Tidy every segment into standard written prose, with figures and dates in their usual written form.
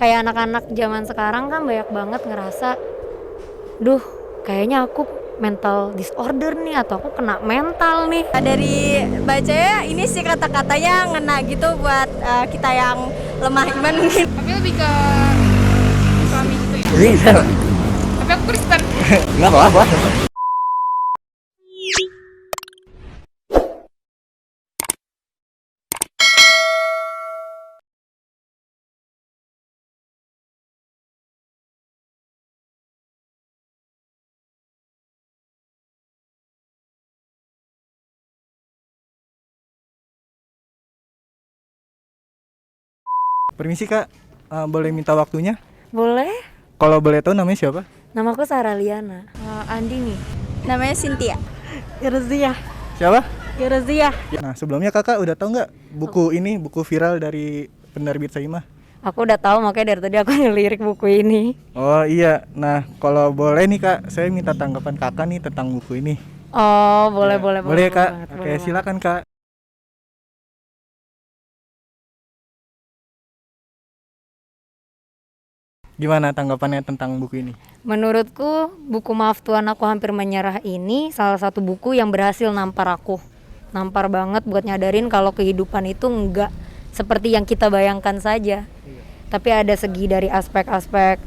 Kayak anak-anak zaman sekarang kan banyak banget ngerasa, duh kayaknya aku mental disorder nih atau aku kena mental nih. Dari bacanya ini sih kata-katanya ngena gitu buat kita yang lemah iman mungkin. Tapi lebih ke suami gitu ya. Iya. Tapi aku Kristen. Nggak apa-apa. Permisi kak, boleh minta waktunya? Boleh? Kalau boleh tahu namanya siapa? Namaku Sarah Liana. Andi nih. Namanya Cynthia. Irzia. Siapa? Irzia. Nah sebelumnya kakak udah tahu nggak buku ini, buku viral dari penerbit Saimah? Aku udah tahu makanya dari tadi aku ngelirik buku ini. Oh iya, nah kalau boleh nih kak, saya minta tanggapan kakak nih tentang buku ini. Oh boleh Ya, boleh boleh kak. banget, Oke boleh silakan kak. Gimana tanggapannya tentang buku ini? Menurutku buku Maaf Tuhan Aku Hampir Menyerah ini salah satu buku yang berhasil nampar aku. Nampar banget buat nyadarin kalau kehidupan itu enggak seperti yang kita bayangkan saja. Tapi ada segi dari aspek-aspek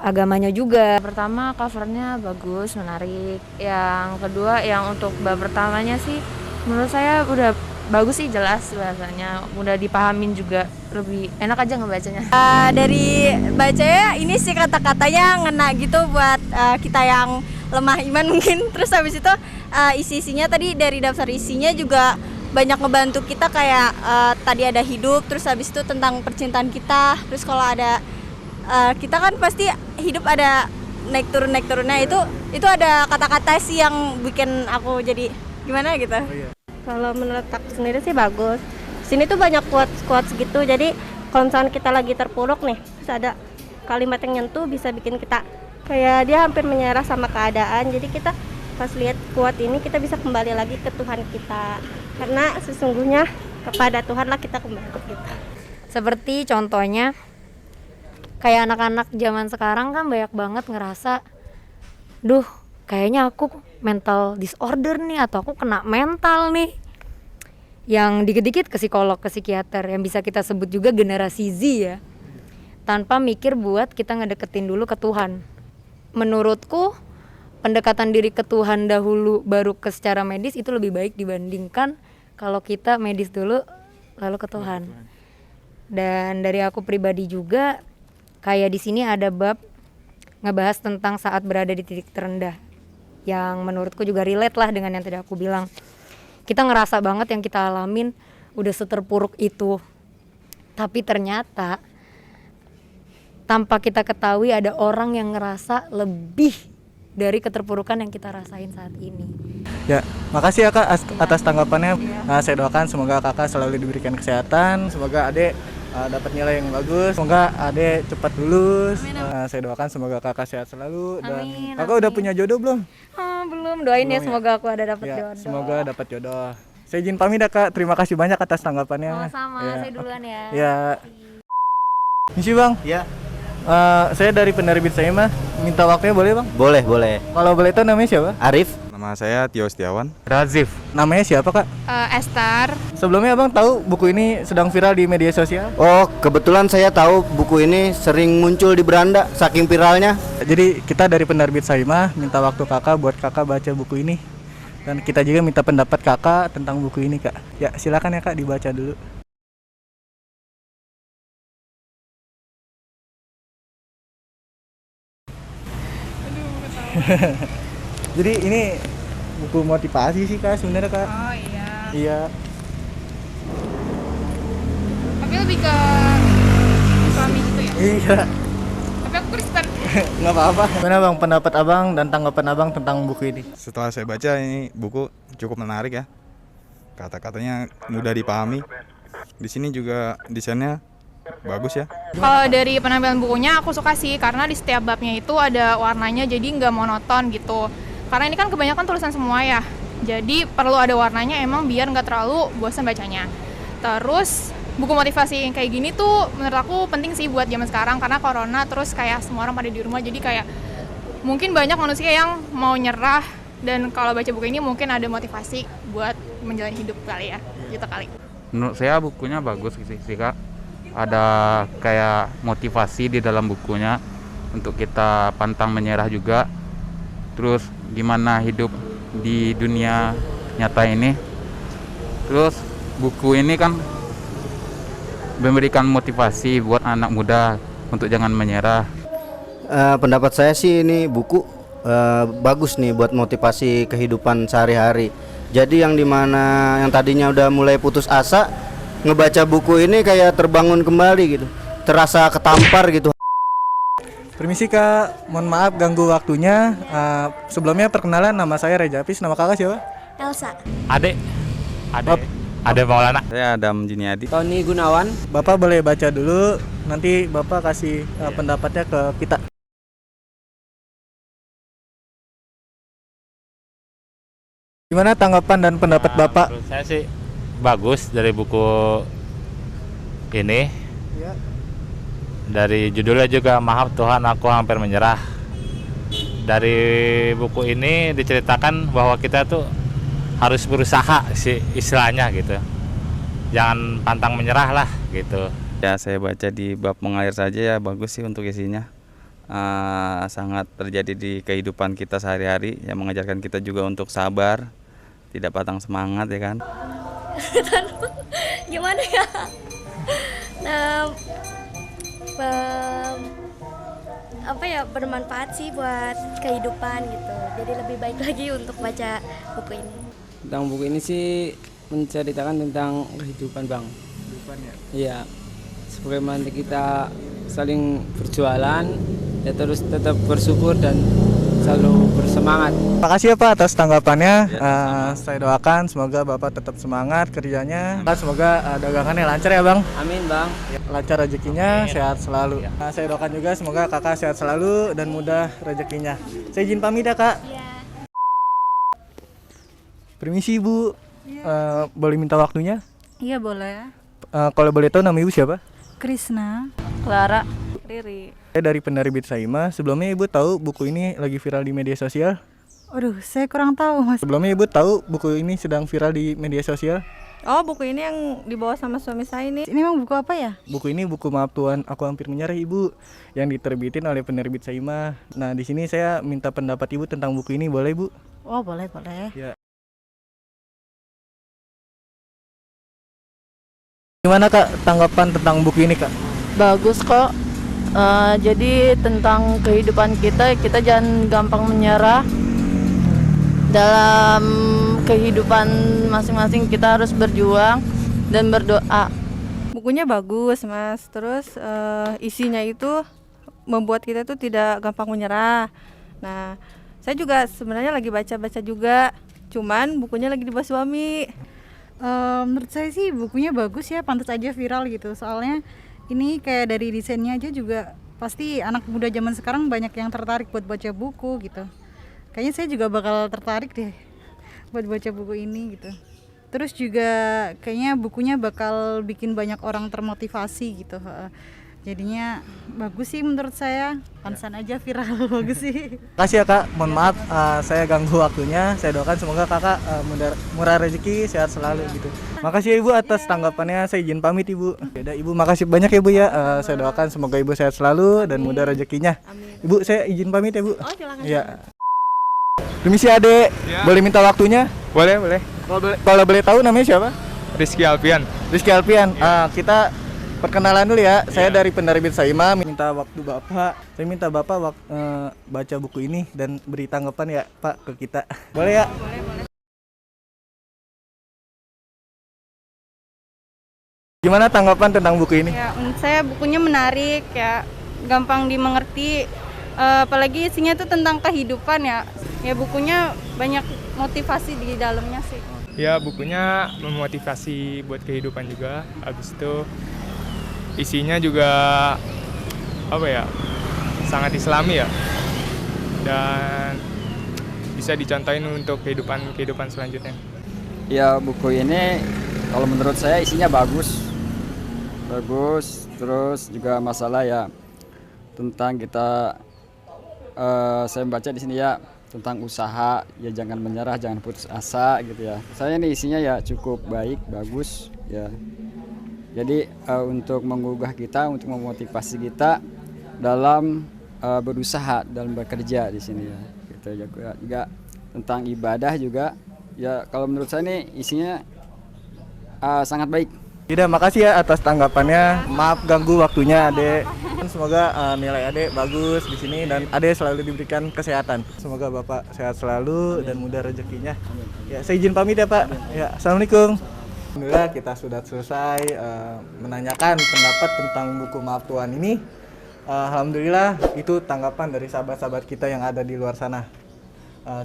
agamanya juga. Pertama covernya bagus, menarik. Yang kedua yang untuk bab pertamanya sih menurut saya udah bagus sih, jelas bahasanya, mudah dipahamin juga, lebih enak aja ngebacanya. Dari bacanya ini sih kata-katanya ngena gitu buat kita yang lemah iman mungkin. Terus habis itu isi-isinya tadi dari daftar isinya juga banyak ngebantu kita kayak tadi ada hidup, terus habis itu tentang percintaan kita. Terus kalau ada kita kan pasti hidup ada naik turunnya, itu ada kata-kata sih yang bikin aku jadi gimana gitu. Kalau menurut aku sendiri sih bagus. Sini tuh banyak quotes gitu. Jadi kalau misalnya kita lagi terpuruk nih, terus ada kalimat yang nyentuh bisa bikin kita kayak dia hampir menyerah sama keadaan. Jadi kita pas lihat quote ini kita bisa kembali lagi ke Tuhan kita. Karena sesungguhnya kepada Tuhan lah kita kembali gitu. Seperti contohnya kayak anak-anak zaman sekarang kan banyak banget ngerasa, duh kayaknya aku mental disorder nih atau aku kena mental nih. Yang dikit-dikit ke psikolog, ke psikiater, yang bisa kita sebut juga generasi Z ya. Tanpa mikir buat kita ngedeketin dulu ke Tuhan. Menurutku pendekatan diri ke Tuhan dahulu baru ke secara medis itu lebih baik dibandingkan kalau kita medis dulu lalu ke Tuhan. Dan dari aku pribadi juga kayak di sini ada bab ngebahas tentang saat berada di titik terendah, yang menurutku juga relate lah dengan yang tadi aku bilang. Kita ngerasa banget yang kita alamin udah seterpuruk itu, tapi ternyata tanpa kita ketahui ada orang yang ngerasa lebih dari keterpurukan yang kita rasain saat ini. Ya, makasih ya kak atas tanggapannya. Nah, saya doakan semoga kakak selalu diberikan kesehatan, semoga adek dapat nilai yang bagus, semoga adek cepat lulus. Saya doakan semoga kakak sehat selalu. Dan Amin, kakak udah punya jodoh belum? Belum, doain Belum ya ya? semoga aku ada dapat Ya, jodoh. semoga dapat jodoh. Saya izin pamit ya kak, terima kasih banyak atas tanggapannya. Sama-sama, Ya. saya duluan ya. Ya, misi bang. Ya. Saya dari penerbit Saimah, minta waktunya boleh bang? Boleh. Kalau boleh tahu namanya siapa? Arif. Nama saya Tio Setiawan. Razif. Namanya siapa kak? Esther. Sebelumnya abang tahu buku ini sedang viral di media sosial? Oh, kebetulan saya tahu buku ini sering muncul di beranda saking viralnya. Jadi kita dari penerbit Saimah minta waktu kakak buat kakak baca buku ini. Dan kita juga minta pendapat kakak tentang buku ini kak. Ya silakan ya kak dibaca dulu. Jadi ini buku motivasi sih kak sebenarnya kak. Oh iya. Iya. Tapi lebih ke suami gitu ya. Iya. Tapi aku Kristen. Nggak apa-apa. Gimana bang pendapat abang dan tanggapan abang tentang buku ini? Setelah saya baca ini buku cukup menarik ya. Kata-katanya mudah dipahami. Di sini juga desainnya bagus ya. Kalau dari penampilan bukunya aku suka sih, karena di setiap babnya itu ada warnanya, jadi nggak monoton gitu. Karena ini kan kebanyakan tulisan semua ya, jadi perlu ada warnanya emang biar nggak terlalu bosan bacanya. Terus buku motivasi yang kayak gini tuh menurut aku penting sih buat zaman sekarang karena corona terus kayak semua orang pada di rumah jadi kayak mungkin banyak manusia yang mau nyerah dan kalau baca buku ini mungkin ada motivasi buat menjalani hidup kali ya gitu kali. Menurut saya bukunya bagus sih Kak. Ada kayak motivasi di dalam bukunya untuk kita pantang menyerah juga. Terus gimana hidup di dunia nyata ini. Terus buku ini kan memberikan motivasi buat anak muda untuk jangan menyerah. Pendapat saya sih ini buku bagus nih buat motivasi kehidupan sehari-hari. Jadi yang dimana yang tadinya udah mulai putus asa, ngebaca buku ini kayak terbangun kembali gitu, terasa ketampar gitu. Permisi Kak, mohon maaf ganggu waktunya. Sebelumnya perkenalan, nama saya Reja Apis, nama kakak siapa? Elsa. Ade Maulana. Saya Adam Juniadi. Tony Gunawan. Bapak boleh baca dulu, nanti Bapak kasih pendapatnya ke kita. Gimana tanggapan dan pendapat Bapak? Menurut saya sih bagus dari buku ini. Ya. Dari judulnya juga Maaf Tuhan Aku Hampir Menyerah. Dari buku ini diceritakan bahwa kita tuh harus berusaha sih istilahnya gitu. Jangan pantang menyerah lah gitu. Ya saya baca di bab mengalir saja ya, bagus sih untuk isinya. Sangat terjadi di kehidupan kita sehari-hari yang mengajarkan kita juga untuk sabar, tidak patang semangat ya kan. Gimana ya? Nah, apa ya, bermanfaat sih buat kehidupan gitu. Jadi lebih baik lagi untuk baca buku ini. Tentang buku ini sih menceritakan tentang kehidupan Bang. Kehidupan ya. Iya. Sebagaimana kita saling berjualan, ya terus tetap bersyukur dan selalu bersemangat. Makasih ya Pak atas tanggapannya. Saya doakan semoga Bapak tetap semangat kerjanya. Semoga dagangannya lancar ya Bang. Amin Bang. Lancar rezekinya, sehat selalu. Saya doakan juga semoga kakak sehat selalu dan mudah rezekinya. Saya izin pamit ya Kak. Permisi Ibu, boleh minta waktunya? Iya boleh. Kalau boleh tahu nama Ibu siapa? Krisna. Clara. Riri. Saya dari penerbit Saima. Sebelumnya Ibu tahu buku ini lagi viral di media sosial? Aduh, saya kurang tahu Mas. Sebelumnya Ibu tahu buku ini sedang viral di media sosial? Oh, buku ini yang dibawa sama suami saya ini. Ini memang buku apa ya? Buku ini buku Maaf Tuhan Aku Hampir Menyerah Ibu, yang diterbitin oleh penerbit Saima. Nah, di sini saya minta pendapat Ibu tentang buku ini, boleh Bu? Oh, boleh. Ya. Gimana Kak tanggapan tentang buku ini Kak? Bagus kok. Jadi tentang kehidupan kita jangan gampang menyerah. Dalam kehidupan masing-masing kita harus berjuang dan berdoa. Bukunya bagus, Mas. Terus isinya itu membuat kita tuh tidak gampang menyerah. Nah, saya juga sebenarnya lagi baca-baca juga. Cuman bukunya lagi dibawa suami. Menurut saya sih bukunya bagus ya, pantas aja viral gitu. Soalnya ini kayak dari desainnya aja juga pasti anak muda zaman sekarang banyak yang tertarik buat baca buku gitu. Kayaknya saya juga bakal tertarik deh buat baca buku ini gitu. Terus juga kayaknya bukunya bakal bikin banyak orang termotivasi gitu. Jadinya bagus sih menurut saya, pantesan aja viral. Bagus sih. Makasih ya Kak, mohon maaf saya ganggu waktunya. Saya doakan semoga Kakak murah rezeki, sehat selalu gitu. Makasih ya Ibu atas tanggapannya, saya izin pamit Ibu. Yaudah Ibu, makasih banyak ya Bu ya. Saya doakan semoga Ibu sehat selalu dan mudah rezekinya. Ibu, saya izin pamit ya Bu. Oh, silakan. Iya. Permisi Adek, boleh minta waktunya? Boleh. Kalau boleh tahu namanya siapa? Rizky Alfian. Rizky Alfian. Kita perkenalan dulu ya. Saya dari penerbit Saima, minta waktu Bapak. Saya minta Bapak baca buku ini dan beri tanggapan ya Pak ke kita. Boleh ya? Boleh. Gimana tanggapan tentang buku ini? Ya, menurut saya bukunya menarik ya, gampang dimengerti. Apalagi isinya itu tentang kehidupan ya. Ya bukunya banyak motivasi di dalamnya sih. Ya bukunya memotivasi buat kehidupan juga. Habis itu isinya juga apa ya, sangat islami ya, dan bisa dicontohin untuk kehidupan selanjutnya. Ya buku ini kalau menurut saya isinya bagus. bagus. Terus juga masalah ya tentang kita saya baca di sini ya tentang usaha, ya jangan menyerah, jangan putus asa gitu ya. Saya ini isinya ya cukup baik, bagus ya. Jadi untuk menggugah kita, untuk memotivasi kita dalam berusaha, dalam bekerja di sini ya. Gitu juga tentang ibadah juga ya, kalau menurut saya ini isinya sangat baik. Tidak, makasih ya atas tanggapannya. Maaf ganggu waktunya Ade. Semoga nilai Ade bagus di sini dan Ade selalu diberikan kesehatan. Semoga Bapak sehat selalu dan mudah rezekinya. Ya, saya izin pamit ya Pak. Ya, assalamualaikum. Alhamdulillah kita sudah selesai menanyakan pendapat tentang buku Maaf Tuhan ini. Alhamdulillah itu tanggapan dari sahabat-sahabat kita yang ada di luar sana.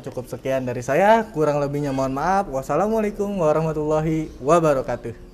Cukup sekian dari saya, kurang lebihnya mohon maaf. Wassalamualaikum warahmatullahi wabarakatuh.